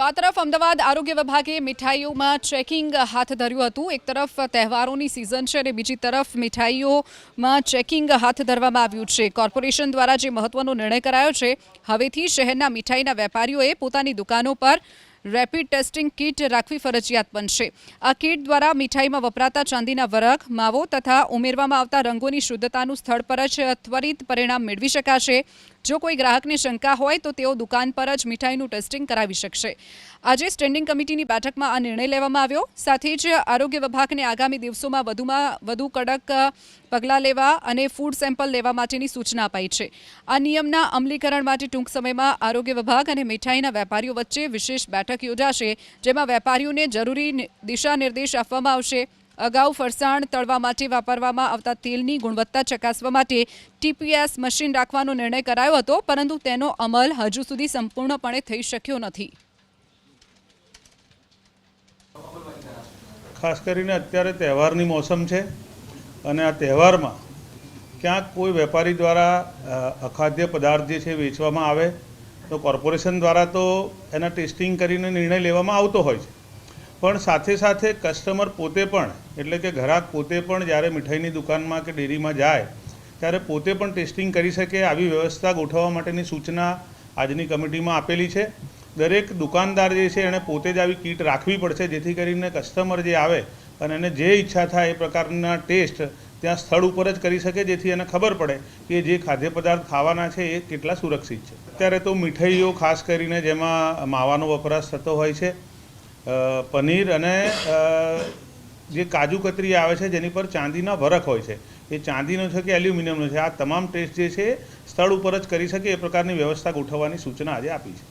તો આ તરફ અમદાવાદ આરોગ્ય વિભાગે મીઠાઈઓમાં ચેકિંગ હાથ ધર્યું હતું। એક તરફ તહેવારોની સિઝન છે અને બીજી તરફ મીઠાઈઓમાં ચેકિંગ હાથ ધરવામાં આવ્યું છે। કોર્પોરેશન દ્વારા જે મહત્વનો નિર્ણય કરાયો છે, હવેથી શહેરના મીઠાઈના વેપારીઓએ પોતાની દુકાનો પર રેપિડ ટેસ્ટિંગ કિટ રાખવી ફરજિયાત બનશે। આ કિટ દ્વારા મીઠાઈમાં વપરાતા ચાંદીના વરખ, માવો તથા ઉમેરવામાં આવતા રંગોની શુદ્ધતાનું સ્થળ પર જ ત્વરિત પરિણામ મેળવી શકાશે। જો કોઈ ગ્રાહકને શંકા હોય તો તેઓ દુકાન પર જ મીઠાઈનું ટેસ્ટિંગ કરાવી શકશે। આજે સ્ટેન્ડિંગ કમિટીની બેઠકમાં આ નિર્ણય લેવામાં આવ્યો। સાથે જ આરોગ્ય વિભાગને આગામી દિવસોમાં વધુ કડક પગલાં લેવા અને ફૂડ સેમ્પલ લેવા માટેની સૂચના અપાઈ છે। આ નિયમના અમલીકરણ માટે ટૂંક સમયમાં આરોગ્ય વિભાગ અને મીઠાઈના વેપારીઓ વચ્ચે વિશેષ બેઠક યોજાશે, જેમાં વેપારીઓને જરૂરી દિશા નિર્દેશ આપવામાં આવશે। અગાઉ ફરસાણ તળવા માટે વાપરવામાં આવતા તેલની ગુણવત્તા ચકાસવા માટે TPS મશીન રાખવાનો નિર્ણય કરાયો હતો, પરંતુ તેનો અમલ હજુ સુધી સંપૂર્ણપણે થઈ શક્યો નથી। ખાસ કરીને અત્યારે તહેવારની મોસમ છે અને આ તહેવારમાં ક્યાંક કોઈ વેપારી દ્વારા અખાદ્ય પદાર્થ જે છે વેચવામાં આવે તો કોર્પોરેશન દ્વારા તો એના ટેસ્ટિંગ કરીને નિર્ણય લેવામાં આવતો હોય છે, પણ સાથે સાથે કસ્ટમર પોતે પણ, એટલે કે ગ્રાહક પોતે પણ જ્યારે મીઠાઈની દુકાનમાં કે ડેરીમાં જાય ત્યારે પોતે પણ ટેસ્ટિંગ કરી શકે આવી વ્યવસ્થા ગોઠવવા માટેની સૂચના આજની કમિટીમાં આપેલી છે। દરેક દુકાનદાર જે છે એણે પોતે જ આવી કીટ રાખવી પડશે, જેથી કરીને કસ્ટમર જે આવે અને એને જે ઈચ્છા થાય એ પ્રકારના ટેસ્ટ ત્યાં સ્થળ ઉપર જ કરી શકે, જેથી એને ખબર પડે કે જે ખાદ્ય પદાર્થ ખાવાના છે એ કેટલા સુરક્ષિત છે। અત્યારે તો મીઠાઈઓ ખાસ કરીને જેમાં માવાનો વપરાશ થતો હોય છે, પનીર અને જે કાજુ કતરી આવે છે જેની પર ચાંદીના વરખ હોય છે, એ ચાંદીનો છે કે એલ્યુમિનિયમનો છે, આ તમામ ટેસ્ટ જે છે સ્થળ ઉપર જ કરી શકે એ પ્રકારની વ્યવસ્થા ગોઠવવાની સૂચના આજે આપી છે।